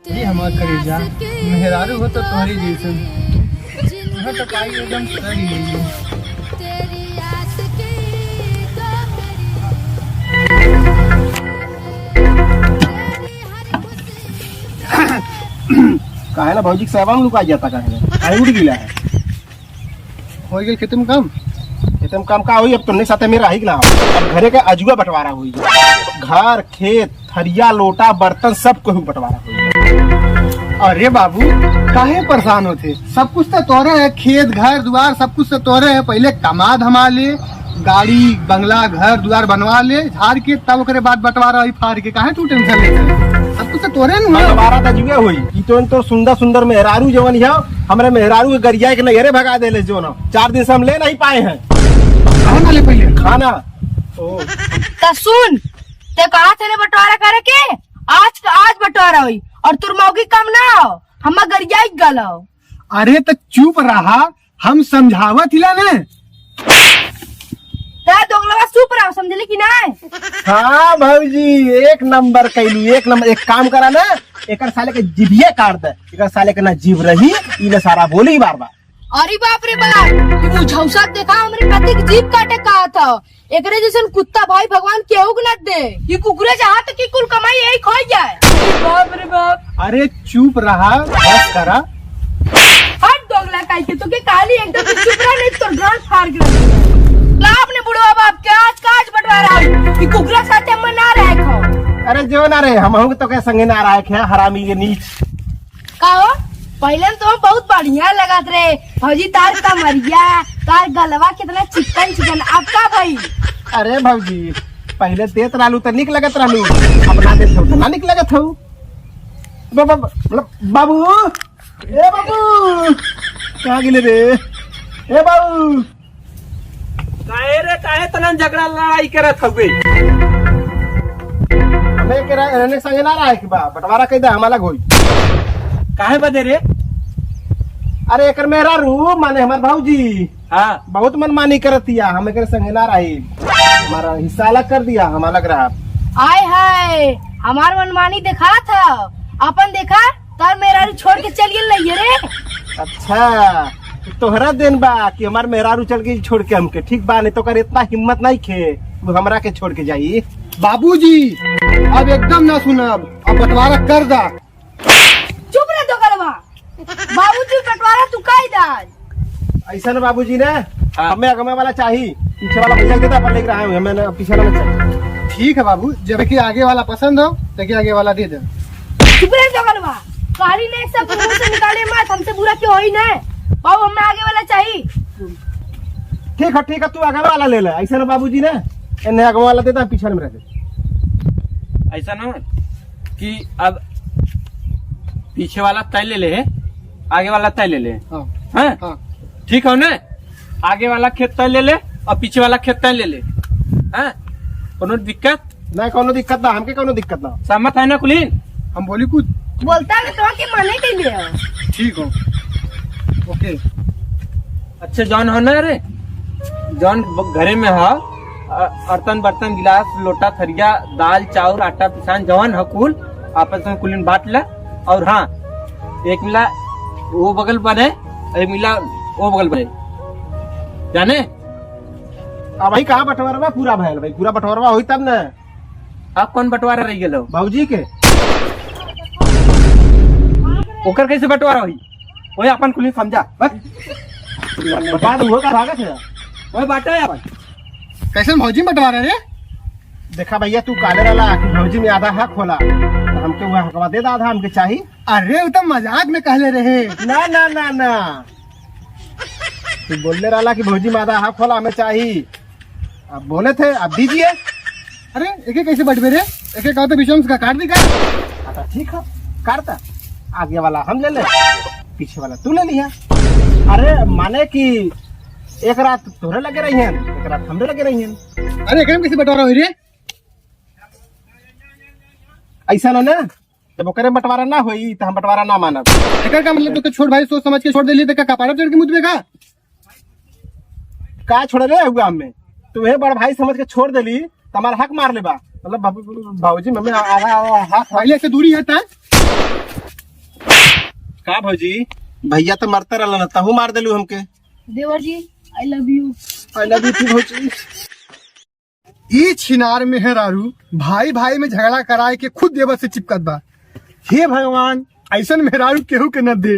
ये हमार करेजा मेहरारू हो तो तुम्हारी जैसे यहाँ तक आई एकदम सड़ी गई है। काहे ना भाऊजी सेवांग लुका जाता काहे उड़ गिला है हो गई खत्म काम। एकदम काम का हुई अब तुमने साथ मेरा ही गिला अब घरे का अजुआ बंटवारा हुई घर खेत थरिया लोटा बर्तन सब को बंटवारा हुई। अरे बाबू काहे परेशान होते, सब कुछ तो तोरे है, खेत घर द्वार सब कुछ तो तोरे है। पहले कमा धमा ले, गाड़ी बंगला घर द्वार बनवा ले, झाड़ के तब ओकरे बाद बंटवारा फाड़ के काहे तू टेंशन लेते, सब कुछ तो तोरे न बंटवारा तो जुए हुई ई तो सुंदर सुंदर मेहरारू जवन है हमरे मेहरारू के गरिया के नहरे भगा देले जो ना 4 दिन से हम ले नहीं पाए हैं खाना ले पहले खाना। तो सुन ते कहा थे बंटवारा करे के आज बंटवारा हुई और तुर मौगी कम ना हो हम गरिया गलो। अरे तो चुप रहा, हम समझावत हिला ने। दोगलवा चुप रहो, समझली कि नहीं? हाँ भाऊजी एक नंबर कैलू एक नंबर। एक काम करा ना एक साले के जिभिया काट दे, एक साले के ना जीव रही इने सारा बोली बार बार। अरे बाप रे बाप, तू झौसा देखा हमरे पति की जीभ काटे कहा था। एकरे जैसन कुत्ता भाई भगवान केहू के न दे, ये कुकुरे चाहत की कुल कमाई यही खो जाए। बाप रे बाप। अरे चुप रहा, बस करा। हट दोगला काई के तो के काली एकदम चुप रहा नहीं तो गांड फाड़ के ला अपने बुढ़वा बाप के आज बंटवारा हुई, ये कुकुरा साथे में ना रहे खो। अरे जो ना रे हम तो कह संगे ना रहा है हरामी के नीच का हो पहले तो बहुत बढ़िया लगत रे भौजी, तार कमरिया तार गलवा कितना चिकन अब का भाई। अरे भाऊजी पहले देत रहलू तो निक लगत रहलू, अपना देत हो तो ना निक लगत हो। बाबू ए बाबू कहाँ गिले रे ए बाबू काहे तना झगड़ा लड़ाई करत हवे। हमें के रहने संगे ना रहा है कि बा बंटवारा कह दे हमारा होई काहे बदे रे? अरे एकर मेरा रू माने हमार भाऊजी हाँ बहुत मनमानी करतिया, हम एकर संगे ना रही, हमारा हिस्सा अलग कर दिया हमारा लग रहा। आय हाय हमार मनमानी देखा था अपन देखा तार मेरा छोड़ के चल गई रे। अच्छा तोहरा दिन बा कि हमार मेहरारू चल गई छोड़ के हमके, ठीक बा नहीं तो कर इतना हिम्मत नहीं खे वो हमरा के छोड़ के जाई। बाबूजी अब एकदम ना सुनब, अब बंटवारा कर दा। चुप रह दो गलवा, बाबूजी बंटवारा तू काई दाज। ऐसा ना बाबूजी ने हमें अगमे वाला चाहिए, पीछे वाला भैया देता पर लेकर आए हमें ना पीछे वाला चाहिए। ठीक है बाबू, जब कि आगे वाला पसंद हो तो आगे वाला दे दे। चुप रह दो गलवा, काली ने सब मुंह से निकाले मत, हमसे बुरा क्यों होई ना बाबू, हमें आगे वाला चाहिए। ठीक है तू आगे वाला ले ले। ऐसा ना बाबूजी ने इन्हें आगे वाला देता पीछे में रह दे। ऐसा ना कि अब पीछे वाला तय ले ले आगे वाला तय ले ले। हाँ हैं? हाँ ठीक है ना, आगे वाला खेत तय ले ले और पीछे वाला खेत तय ले ले। हैं? कोनो दिक्कत ना कोनो दिक्कत ना, हमके कोनो दिक्कत ना। सहमत है ना कुलीन? हम बोली कुछ बोलता है तो के माने के लिए। ठीक हो ओके। अच्छा जौन हो ना रे, जौन घरे में हो अर्तन बर्तन गिलास लोटा थरिया दाल चाउर आटा पिसान जवन हो कुल आपस में कुलीन बांट ला। और हाँ एक मिला वो बगल बने एक मिला वो बगल बने जाने। अब भाई कहाँ बंटवारा पूरा भैल भाई, पूरा बंटवारा हुई तब ना। आप कौन बंटवारा रह गए भाऊजी के ओकर कैसे बंटवारा हुई वही अपन कुलीन समझा बता दो का भागा थे वही बांटा है अपन। कैसे भौजी बंटवारा रे? देखा भैया तू काले वाला कि भौजी में आधा हक होला तो हमके वो हकवा दे आधा हमके चाहिए। अरे वो तो मजाक में कहले रहे। ना ना ना ना तू बोलने वाला कि भौजी में आधा हक होला हमें चाहिए, अब बोले थे अब दीजिए। अरे एक कैसे बटवे रे? एक कहो तो बीच का काट दी का। अच्छा ठीक है काटता, आगे वाला हम ले ले पीछे वाला तू ले लिया। अरे माने कि एक रात तोहरे लगे रही हैं एक रात हमरे लगे रही हैं। अरे एकदम कैसे बंटवारा हुई रे? ऐसा ना जब ओकरे बंटवारा ना हुई तो हम बंटवारा ना मानब। एकर का मतलब तो छोड़ भाई सोच समझ के छोड़ दे लिए तो कपाड़ा चढ़ के मुझ में का छोड़ रहे हुआ हमें तुम्हें बड़ भाई समझ के छोड़ देली तो हमारा हक मार ले बा, मतलब भाऊजी मम्मी आधा हक पहले से दूरी है ता का भौजी भैया तो मरते रहल ना तहू मार देलू हमके। देवर जी I love you. I love you भौजी। ई छिनार मेहरारू भाई भाई में झगड़ा कराए के खुद देवर से चिपकत बा। हे भगवान ऐसन मेहरारू केहू के न दे।